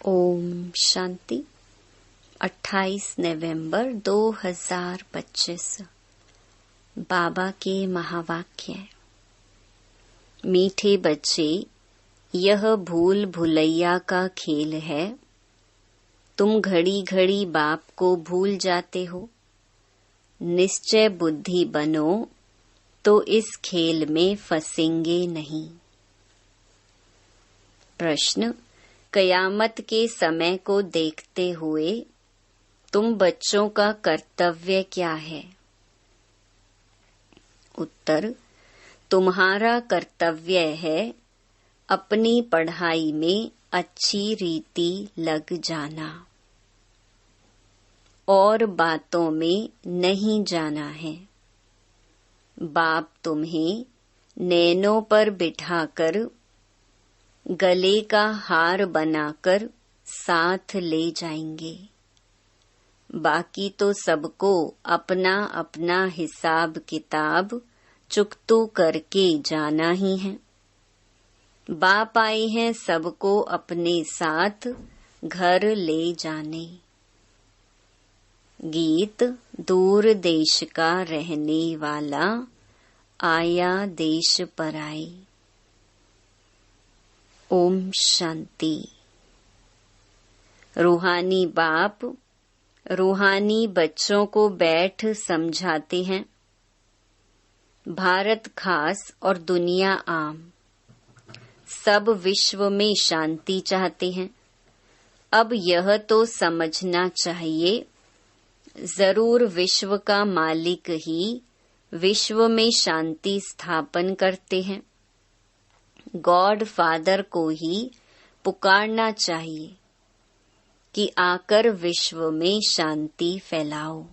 ओम शांति। 28 नवंबर 2025। बाबा के महावाक्य। मीठे बच्चे, यह भूल भुलैया का खेल है। तुम घड़ी घड़ी बाप को भूल जाते हो। निश्चय बुद्धि बनो तो इस खेल में फंसेंगे नहीं। प्रश्न: कयामत के समय को देखते हुए तुम बच्चों का कर्तव्य क्या है? उत्तर: तुम्हारा कर्तव्य है अपनी पढ़ाई में अच्छी रीति लग जाना और बातों में नहीं जाना है। बाप तुम्हें नैनों पर बिठाकर गले का हार बनाकर साथ ले जाएंगे। बाकी तो सबको अपना अपना हिसाब किताब चुकतू करके जाना ही है। बाप आए हैं सबको अपने साथ घर ले जाने। गीत: दूर देश का रहने वाला आया देश पराई। ओम शांति। रूहानी बाप रूहानी बच्चों को बैठ समझाते हैं। भारत खास और दुनिया आम, सब विश्व में शांति चाहते हैं। अब यह तो समझना चाहिए, जरूर विश्व का मालिक ही विश्व में शांति स्थापन करते हैं। गॉड फादर को ही पुकारना चाहिए कि आकर विश्व में शांति फैलाओ।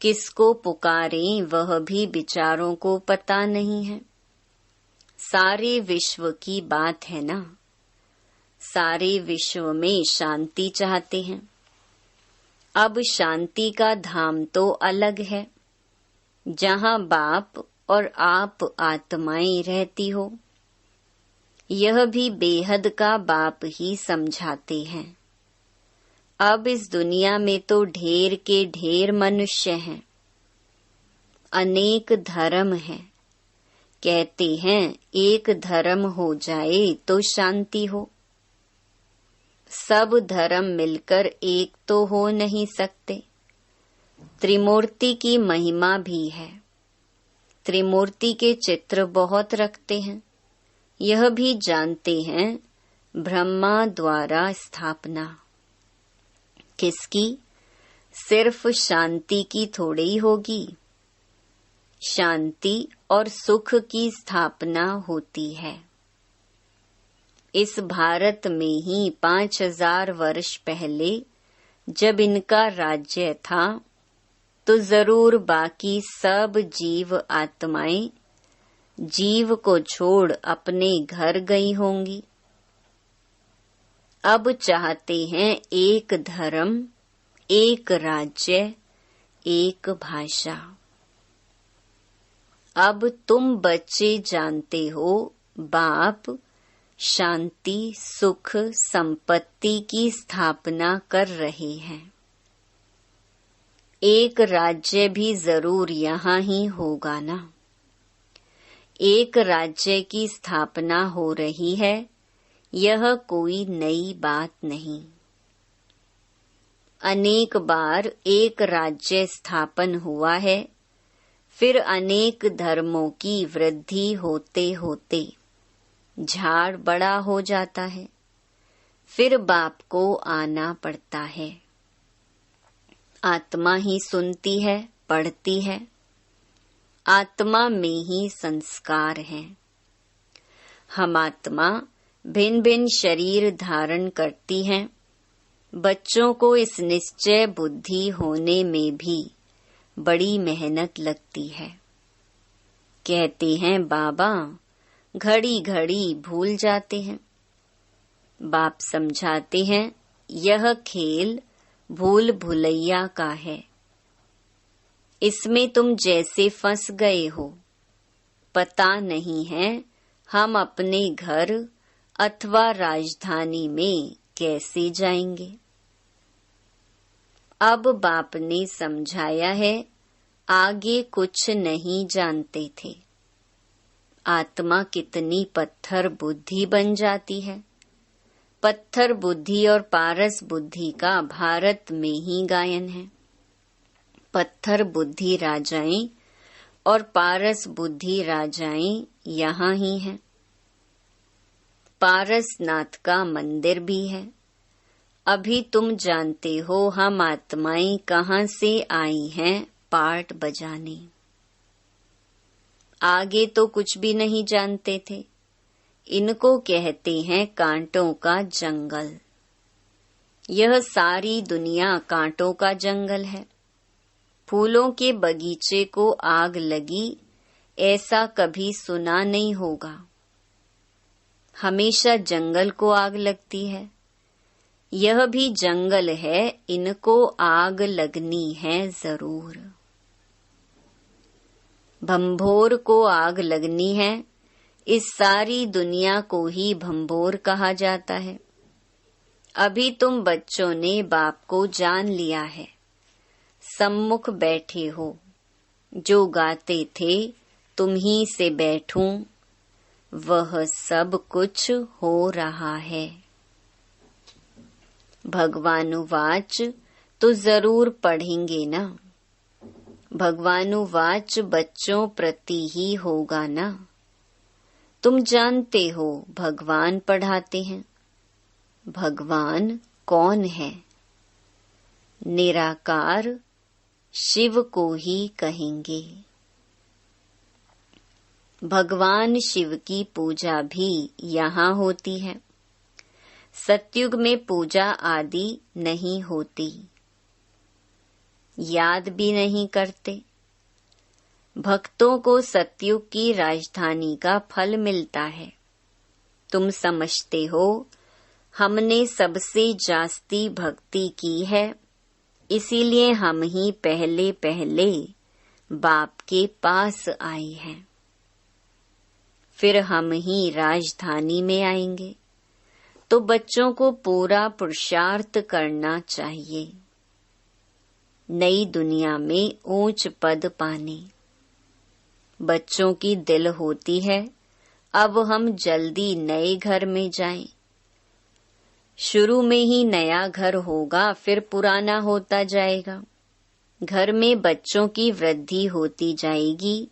किसको पुकारें वह भी बिचारों को पता नहीं है। सारे विश्व की बात है ना, सारे विश्व में शांति चाहते हैं। अब शांति का धाम तो अलग है, जहाँ बाप और आप आत्माएं रहती हो। यह भी बेहद का बाप ही समझाते हैं। अब इस दुनिया में तो ढेर के ढेर मनुष्य हैं, अनेक धर्म हैं। कहते हैं एक धर्म हो जाए तो शांति हो। सब धर्म मिलकर एक तो हो नहीं सकते। त्रिमूर्ति की महिमा भी है। त्रिमूर्ति के चित्र बहुत रखते हैं। यह भी जानते हैं ब्रह्मा द्वारा स्थापना किसकी? सिर्फ शांति की थोड़ी होगी। शांति और सुख की स्थापना होती है। इस भारत में ही 5000 वर्ष पहले जब इनका राज्य था, तो जरूर बाकी सब जीव आत्माएं जीव को छोड़ अपने घर गई होंगी। अब चाहते हैं एक धर्म, एक राज्य, एक भाषा। अब तुम बच्चे जानते हो, बाप शांति, सुख, संपत्ति की स्थापना कर रहे हैं। एक राज्य भी जरूर यहाँ ही होगा ना। एक राज्य की स्थापना हो रही है, यह कोई नई बात नहीं। अनेक बार एक राज्य स्थापन हुआ है, फिर अनेक धर्मों की वृद्धि होते होते झाड़ बड़ा हो जाता है। फिर बाप को आना पड़ता है। आत्मा ही सुनती है, पढ़ती है। आत्मा में ही संस्कार हैं। हम आत्मा भिन्न भिन्न शरीर धारण करती हैं। बच्चों को इस निश्चय बुद्धि होने में भी बड़ी मेहनत लगती है। कहते हैं बाबा घड़ी घड़ी भूल जाते हैं। बाप समझाते हैं यह खेल भूल भुलैया का है। इसमें तुम जैसे फंस गए हो, पता नहीं है हम अपने घर अथवा राजधानी में कैसे जाएंगे। अब बाप ने समझाया है, आगे कुछ नहीं जानते थे। आत्मा कितनी पत्थर बुद्धि बन जाती है। पत्थर बुद्धि और पारस बुद्धि का भारत में ही गायन है। पत्थर बुद्धि राजाएं और पारस बुद्धि राजाएं यहाँ ही हैं। पारसनाथ का मंदिर भी है। अभी तुम जानते हो हम आत्माएं कहाँ से आई हैं पार्ट बजाने। आगे तो कुछ भी नहीं जानते थे। इनको कहते हैं कांटों का जंगल। यह सारी दुनिया कांटों का जंगल है। फूलों के बगीचे को आग लगी ऐसा कभी सुना नहीं होगा। हमेशा जंगल को आग लगती है। यह भी जंगल है, इनको आग लगनी है जरूर। भंभोर को आग लगनी है। इस सारी दुनिया को ही भंभोर कहा जाता है। अभी तुम बच्चों ने बाप को जान लिया है। सम्मुख बैठे हो। जो गाते थे तुम ही से बैठूं, वह सब कुछ हो रहा है। भगवानुवाच तो जरूर पढ़ेंगे ना। भगवानुवाच बच्चों प्रति ही होगा ना। तुम जानते हो भगवान पढ़ाते हैं। भगवान कौन है? निराकार शिव को ही कहेंगे। भगवान शिव की पूजा भी यहाँ होती है। सतयुग में पूजा आदि नहीं होती। याद भी नहीं करते। भक्तों को सतयुग की राजधानी का फल मिलता है। तुम समझते हो हमने सबसे जास्ती भक्ति की है, इसीलिए हम ही पहले पहले बाप के पास आए हैं। फिर हम ही राजधानी में आएंगे। तो बच्चों को पूरा पुरुषार्थ करना चाहिए नई दुनिया में ऊंच पद पाने। बच्चों की दिल होती है अब हम जल्दी नए घर में जाएं। शुरू में ही नया घर होगा, फिर पुराना होता जाएगा। घर में बच्चों की वृद्धि होती जाएगी।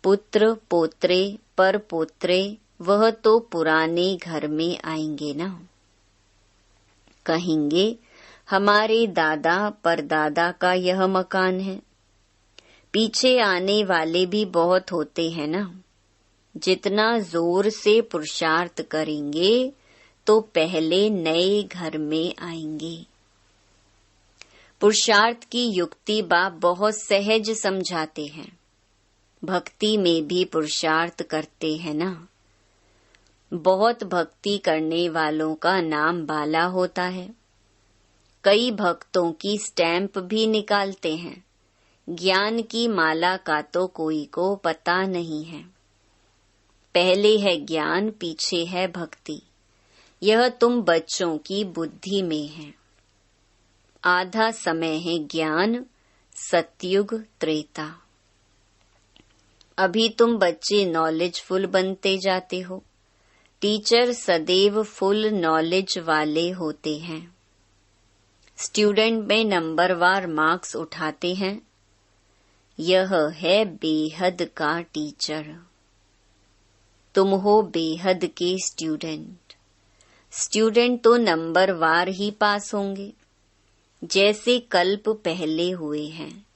पुत्र पोत्रे पर पोत्रे वह तो पुराने घर में आएंगे ना। कहेंगे हमारे दादा परदादा का यह मकान है। पीछे आने वाले भी बहुत होते हैं ना। जितना जोर से पुरुषार्थ करेंगे तो पहले नए घर में आएंगे। पुरुषार्थ की युक्ति बाप बहुत सहज समझाते हैं। भक्ति में भी पुरुषार्थ करते हैं ना। बहुत भक्ति करने वालों का नाम बाला होता है। कई भक्तों की स्टैंप भी निकालते हैं। ज्ञान की माला का तो कोई को पता नहीं है। पहले है ज्ञान, पीछे है भक्ति। यह तुम बच्चों की बुद्धि में है। आधा समय है ज्ञान, सतयुग त्रेता। अभी तुम बच्चे नॉलेजफुल बनते जाते हो। टीचर सदैव फुल नॉलेज वाले होते हैं। स्टूडेंट में नंबरवार मार्क्स उठाते हैं। यह है बेहद का टीचर। तुम हो बेहद के स्टूडेंट। स्टूडेंट तो नंबरवार ही पास होंगे, जैसे कल्प पहले हुए हैं।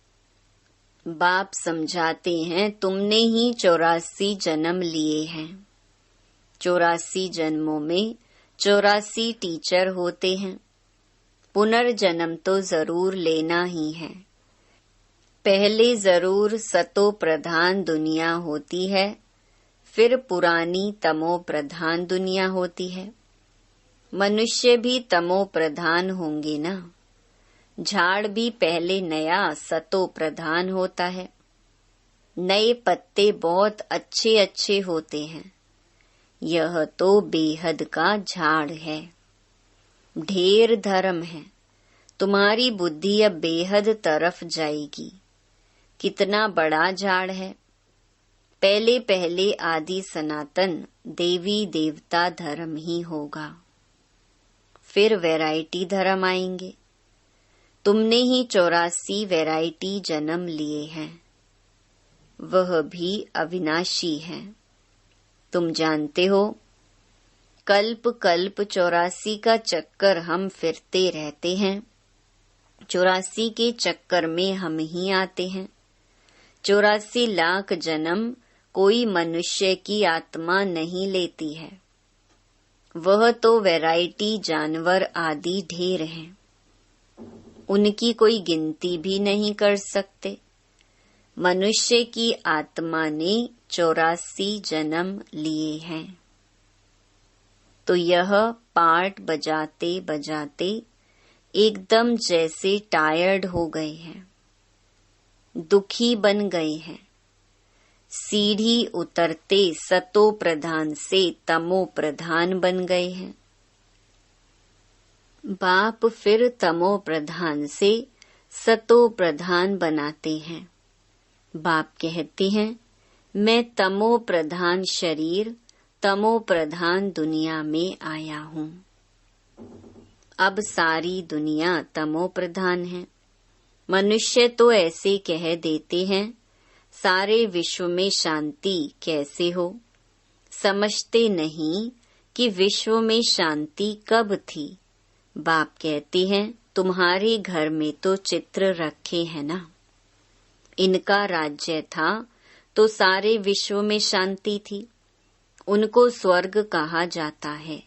बाप समझाते हैं तुमने ही 84 जन्म लिए हैं। 84 जन्मों में 84 टीचर होते हैं। पुनर्जन्म तो जरूर लेना ही है। पहले जरूर सतो प्रधान दुनिया होती है, फिर पुरानी तमो प्रधान दुनिया होती है। मनुष्य भी तमो प्रधान होंगे ना। झाड़ भी पहले नया सतो प्रधान होता है। नए पत्ते बहुत अच्छे अच्छे होते हैं। यह तो बेहद का झाड़ है। ढेर धर्म है, तुम्हारी बुद्धि अब बेहद तरफ जाएगी। कितना बड़ा झाड़ है। पहले पहले आदि सनातन देवी देवता धर्म ही होगा, फिर वैरायटी धर्म आएंगे। तुमने ही 84 वैरायटी जन्म लिए हैं, वह भी अविनाशी है। तुम जानते हो, कल्प कल्प 84 का चक्कर हम फिरते रहते हैं। 84 के चक्कर में हम ही आते हैं। 84 लाख जन्म कोई मनुष्य की आत्मा नहीं लेती है। वह तो वैरायटी जानवर आदि ढेर हैं, उनकी कोई गिनती भी नहीं कर सकते। मनुष्य की आत्मा ने 84 जन्म लिए हैं। तो यह पार्ट बजाते बजाते एकदम जैसे टायर्ड हो गए हैं, दुखी बन गए हैं। सीढ़ी उतरते सतो प्रधान से तमो प्रधान बन गए हैं। बाप फिर तमो प्रधान से सतो प्रधान बनाते हैं। बाप कहते हैं, मैं तमो प्रधान शरीर, तमो प्रधान दुनिया में आया हूँ। अब सारी दुनिया तमो प्रधान है। मनुष्य तो ऐसे कह देते हैं, सारे विश्व में शांति कैसे हो। समझते नहीं कि विश्व में शांति कब थी। बाप कहते हैं, तुम्हारे घर में तो चित्र रखे हैं ना। इनका राज्य था तो सारे विश्व में शांति थी। उनको स्वर्ग कहा जाता है।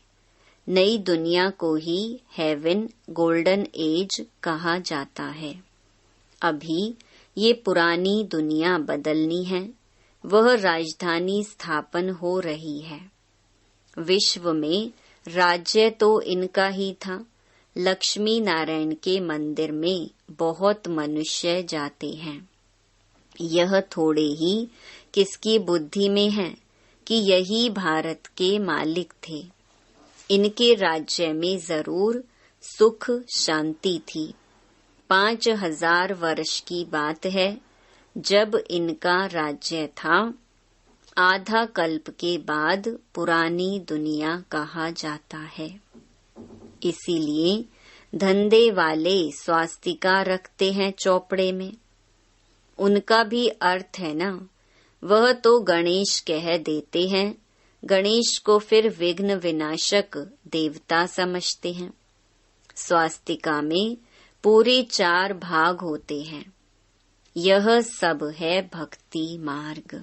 नई दुनिया को ही हेवन, गोल्डन एज कहा जाता है। अभी ये पुरानी दुनिया बदलनी है। वह राजधानी स्थापन हो रही है। विश्व में राज्य तो इनका ही था। लक्ष्मी नारायण के मंदिर में बहुत मनुष्य जाते हैं। यह थोड़े ही किसकी बुद्धि में है कि यही भारत के मालिक थे। इनके राज्य में जरूर सुख शांति थी। 5000 वर्ष की बात है जब इनका राज्य था। आधा कल्प के बाद पुरानी दुनिया कहा जाता है। इसीलिए धंधे वाले स्वास्तिका रखते हैं चौपड़े में। उनका भी अर्थ है ना। वह तो गणेश कह देते हैं। गणेश को फिर विघ्न विनाशक देवता समझते हैं। स्वास्तिका में पूरे 4 भाग होते हैं। यह सब है भक्ति मार्ग।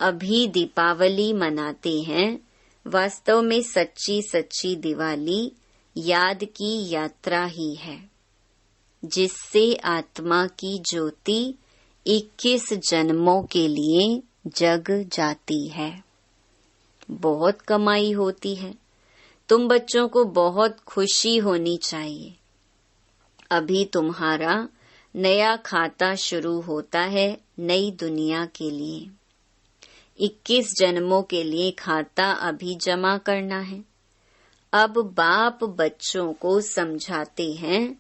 अभी दीपावली मनाते हैं। वास्तव में सच्ची सच्ची दिवाली याद की यात्रा ही है, जिससे आत्मा की ज्योति 21 जन्मों के लिए जग जाती है। बहुत कमाई होती है। तुम बच्चों को बहुत खुशी होनी चाहिए। अभी तुम्हारा नया खाता शुरू होता है नई दुनिया के लिए। 21 जन्मों के लिए खाता अभी जमा करना है। अब बाप बच्चों को समझाते हैं,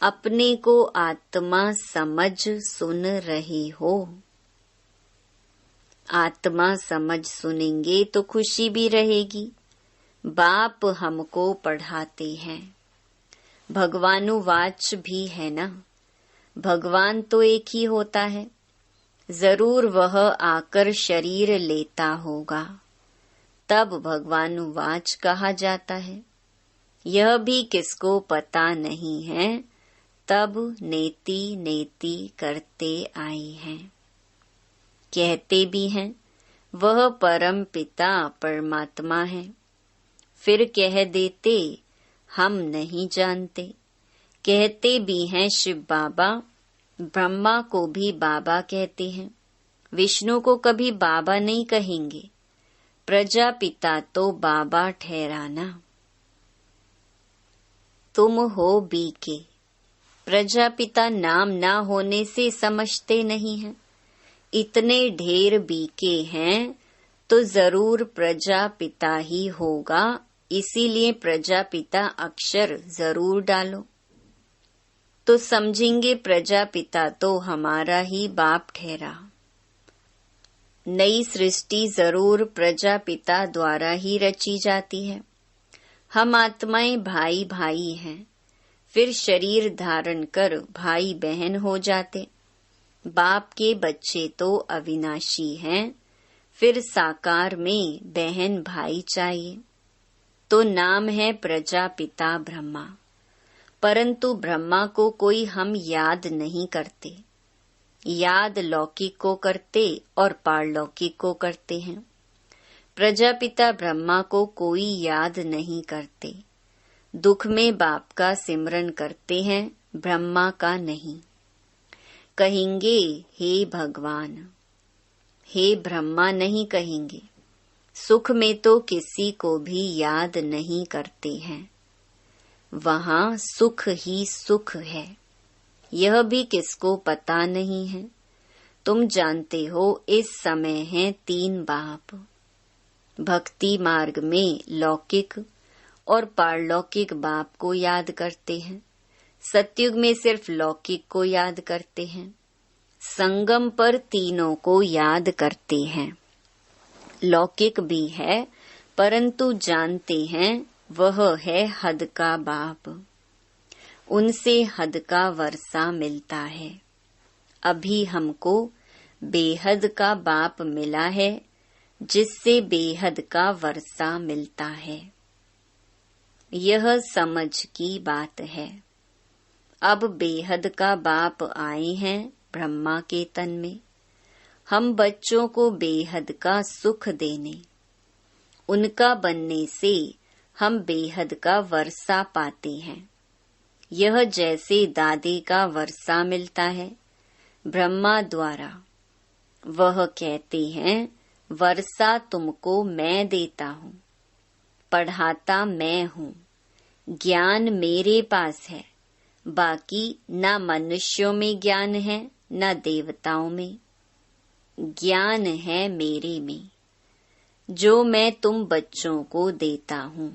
अपने को आत्मा समझ सुन रही हो। आत्मा समझ सुनेंगे तो खुशी भी रहेगी। बाप हमको पढ़ाते हैं। भगवानुवाच भी है ना। भगवान तो एक ही होता है। जरूर वह आकर शरीर लेता होगा, तब भगवानुवाच कहा जाता है। यह भी किसको पता नहीं है, तब नेति नेति करते आई हैं। कहते भी हैं वह परम पिता परमात्मा है, फिर कह देते हम नहीं जानते। कहते भी हैं शिव बाबा, ब्रह्मा को भी बाबा कहते हैं। विष्णु को कभी बाबा नहीं कहेंगे। प्रजापिता तो बाबा ठहराना। तुम हो बीके। प्रजापिता नाम ना होने से समझते नहीं हैं। इतने ढेर बीके हैं, तो जरूर प्रजापिता ही होगा, इसीलिए प्रजापिता अक्षर जरूर डालो। तो समझेंगे प्रजापिता तो हमारा ही बाप ठहरा। नई सृष्टि जरूर प्रजापिता द्वारा ही रची जाती है। हम आत्माएं भाई भाई हैं, फिर शरीर धारण कर भाई बहन हो जाते। बाप के बच्चे तो अविनाशी हैं, फिर साकार में बहन भाई चाहिए। तो नाम है प्रजापिता ब्रह्मा, परंतु ब्रह्मा को कोई हम याद नहीं करते। याद लौकिक को करते और पारलौकिक को करते हैं। प्रजापिता ब्रह्मा को कोई याद नहीं करते। दुख में बाप का सिमरन करते हैं, ब्रह्मा का नहीं। कहेंगे हे भगवान, हे ब्रह्मा नहीं कहेंगे। सुख में तो किसी को भी याद नहीं करते हैं। वहाँ सुख ही सुख है, यह भी किसको पता नहीं है। तुम जानते हो इस समय हैं 3 बाप। भक्ति मार्ग में लौकिक और पारलौकिक बाप को याद करते हैं। सतयुग में सिर्फ लौकिक को याद करते हैं। संगम पर तीनों को याद करते हैं। लौकिक भी है, परंतु जानते हैं वह है हद का बाप। उनसे हद का वर्षा मिलता है। अभी हमको बेहद का बाप मिला है, जिससे बेहद का वर्षा मिलता है। यह समझ की बात है। अब बेहद का बाप आए हैं ब्रह्मा के तन में, हम बच्चों को बेहद का सुख देने। उनका बनने से हम बेहद का वर्षा पाते हैं। यह जैसे दादे का वर्षा मिलता है ब्रह्मा द्वारा। वह कहते हैं वर्षा तुमको मैं देता हूँ, पढ़ाता मैं हूँ, ज्ञान मेरे पास है। बाकी न मनुष्यों में ज्ञान है न देवताओं में। ज्ञान है मेरे में, जो मैं तुम बच्चों को देता हूँ।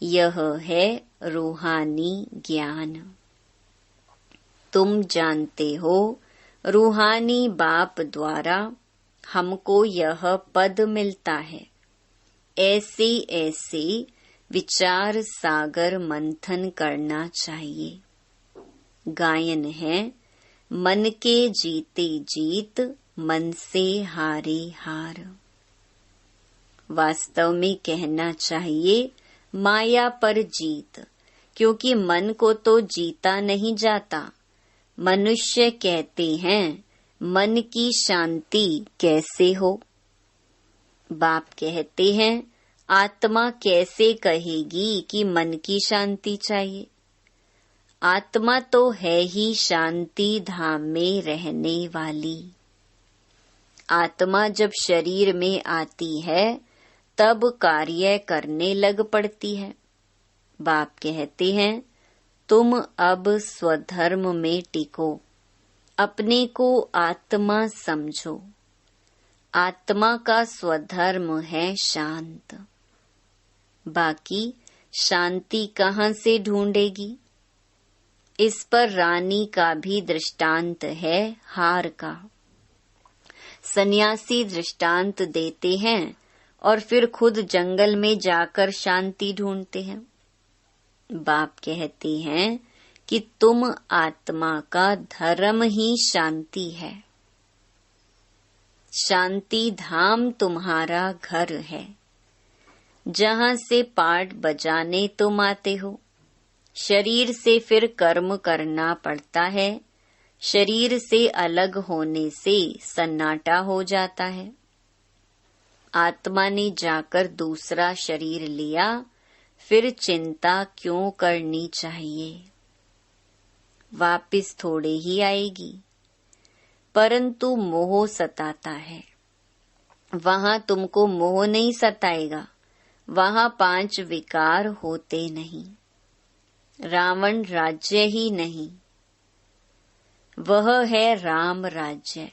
यह है रूहानी ज्ञान। तुम जानते हो रूहानी बाप द्वारा हमको यह पद मिलता है। ऐसे ऐसे विचार सागर मंथन करना चाहिए। गायन है मन के जीते जीत, मन से हारे हार। वास्तव में कहना चाहिए माया पर जीत, क्योंकि मन को तो जीता नहीं जाता। मनुष्य कहते हैं मन की शांति कैसे हो। बाप कहते हैं आत्मा कैसे कहेगी कि मन की शांति चाहिए। आत्मा तो है ही शांति धाम में रहने वाली। आत्मा जब शरीर में आती है तब कार्य करने लग पड़ती है। बाप कहते हैं तुम अब स्वधर्म में टिको, अपने को आत्मा समझो। आत्मा का स्वधर्म है शांत। बाकी शांति कहाँ से ढूंढेगी। इस पर रानी का भी दृष्टांत है हार का। सन्यासी दृष्टांत देते हैं और फिर खुद जंगल में जाकर शांति ढूंढते हैं। बाप कहते हैं कि तुम आत्मा का धर्म ही शांति है। शांति धाम तुम्हारा घर है, जहाँ से पाठ बजाने तुम आते हो। शरीर से फिर कर्म करना पड़ता है। शरीर से अलग होने से सन्नाटा हो जाता है। आत्मा ने जाकर दूसरा शरीर लिया, फिर चिंता क्यों करनी चाहिए। वापिस थोड़े ही आएगी, परंतु मोह सताता है। वहाँ तुमको मोह नहीं सताएगा, वहाँ 5 विकार होते नहीं। रावण राज्य ही नहीं, वह है राम राज्य।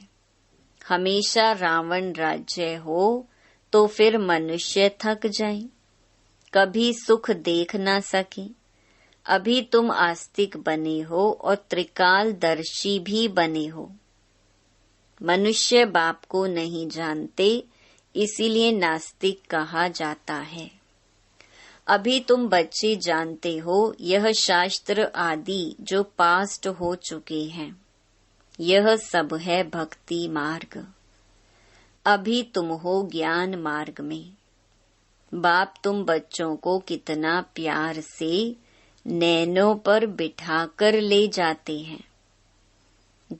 हमेशा रावण राज्य हो तो फिर मनुष्य थक जाएं, कभी सुख देख ना सके। अभी तुम आस्तिक बने हो और त्रिकालदर्शी भी बने हो। मनुष्य बाप को नहीं जानते, इसीलिए नास्तिक कहा जाता है। अभी तुम बच्चे जानते हो यह शास्त्र आदि जो पास्ट हो चुके हैं, यह सब है भक्ति मार्ग। अभी तुम हो ज्ञान मार्ग में। बाप तुम बच्चों को कितना प्यार से नैनों पर बिठाकर ले जाते हैं।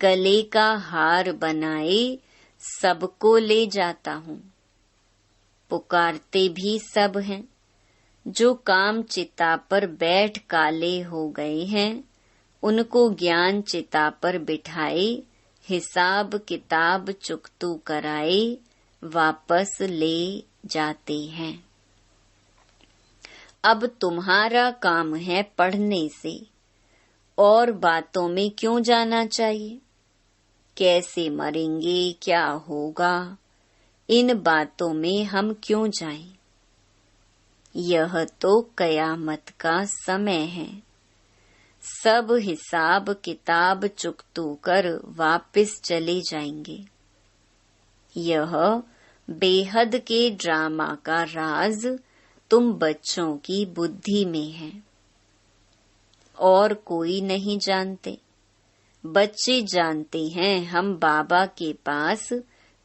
गले का हार बनाए सबको ले जाता हूँ। पुकारते भी सब हैं। जो काम चिता पर बैठ काले हो गए हैं, उनको ज्ञान चिता पर बिठाए, हिसाब किताब चुकतू कराए, वापस ले जाते हैं। अब तुम्हारा काम है पढ़ने से, और बातों में क्यों जाना चाहिए? कैसे मरेंगे, क्या होगा, इन बातों में हम क्यों जाएं? यह तो कयामत का समय है। सब हिसाब किताब चुकतू कर वापस चले जाएंगे। यह बेहद के ड्रामा का राज तुम बच्चों की बुद्धि में है, और कोई नहीं जानते। बच्चे जानते हैं हम बाबा के पास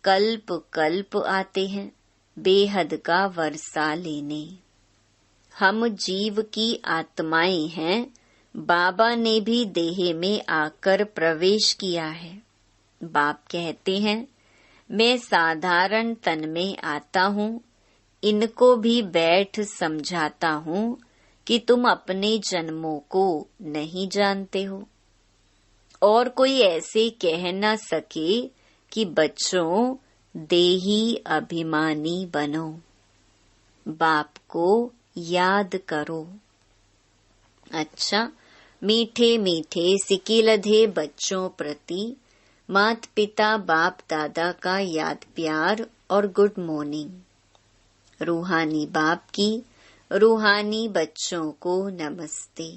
कल्प कल्प आते हैं बेहद का वर्षा लेने। हम जीव की आत्माएं हैं, बाबा ने भी देह में आकर प्रवेश किया है। बाप कहते हैं मैं साधारण तन में आता हूँ, इनको भी बैठ समझाता हूँ कि तुम अपने जन्मों को नहीं जानते हो, और कोई ऐसे कह न सके कि बच्चों देही अभिमानी बनो। बाप को याद करो। अच्छा, मीठे मीठे सिकिलधे बच्चों प्रति माता पिता बाप दादा का याद प्यार और गुड मॉर्निंग। रूहानी बाप की रूहानी बच्चों को नमस्ते।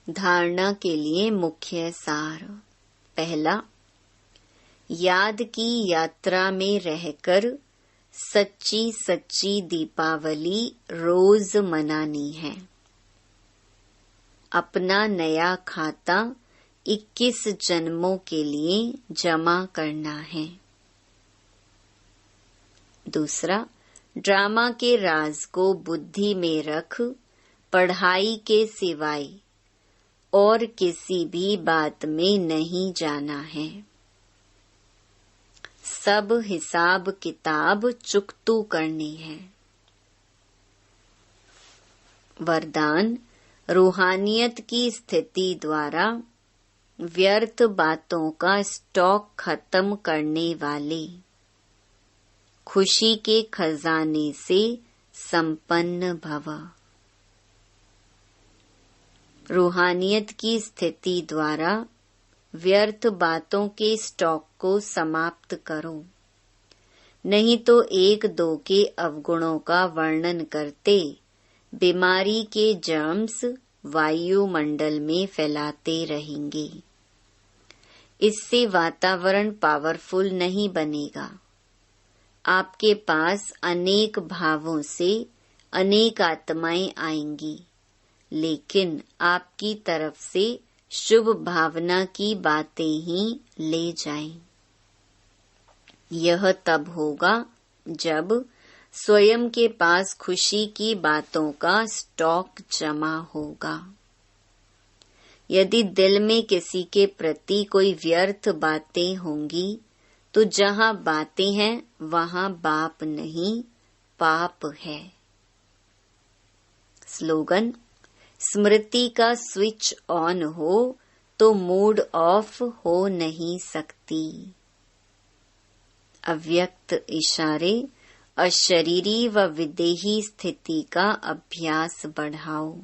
धारणा के लिए मुख्य सार। पहला, याद की यात्रा में रहकर सच्ची सच्ची दीपावली रोज मनानी है। अपना नया खाता 21 जन्मों के लिए जमा करना है। दूसरा, ड्रामा के राज को बुद्धि में रख पढ़ाई के सिवाय और किसी भी बात में नहीं जाना है। सब हिसाब किताब चुकतू करनी है। वरदान, रूहानियत की स्थिति द्वारा व्यर्थ बातों का स्टॉक खत्म करने वाले, खुशी के खजाने से संपन्न भव। रूहानियत की स्थिति द्वारा व्यर्थ बातों के स्टॉक को समाप्त करो, नहीं तो एक दो के अवगुणों का वर्णन करते बीमारी के जर्म्स वायुमंडल में फैलाते रहेंगे। इससे वातावरण पावरफुल नहीं बनेगा। आपके पास अनेक भावों से अनेक आत्माएं आएंगी, लेकिन आपकी तरफ से शुभ भावना की बातें ही ले जाएं। यह तब होगा जब स्वयं के पास खुशी की बातों का स्टॉक जमा होगा। यदि दिल में किसी के प्रति कोई व्यर्थ बातें होंगी, तो जहाँ बातें हैं वहाँ बाप नहीं, पाप है। स्लोगन, स्मृति का स्विच ऑन हो तो मूड ऑफ हो नहीं सकती। अव्यक्त इशारे, अशरीरी व विदेही स्थिति का अभ्यास बढ़ाओ।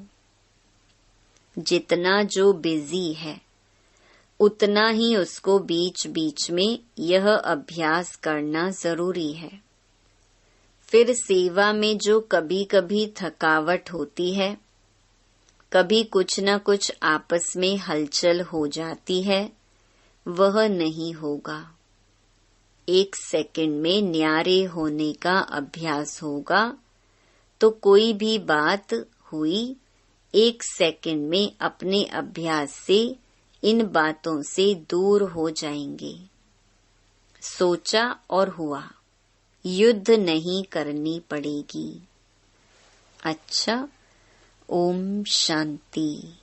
जितना जो बिजी है, उतना ही उसको बीच बीच में यह अभ्यास करना जरूरी है। फिर सेवा में जो कभी कभी थकावट होती है, कभी कुछ न कुछ आपस में हलचल हो जाती है, वह नहीं होगा। 1 सेकंड में न्यारे होने का अभ्यास होगा तो कोई भी बात हुई 1 सेकंड में अपने अभ्यास से इन बातों से दूर हो जाएंगे। सोचा और हुआ, युद्ध नहीं करनी पड़ेगी। अच्छा, ओम शांति।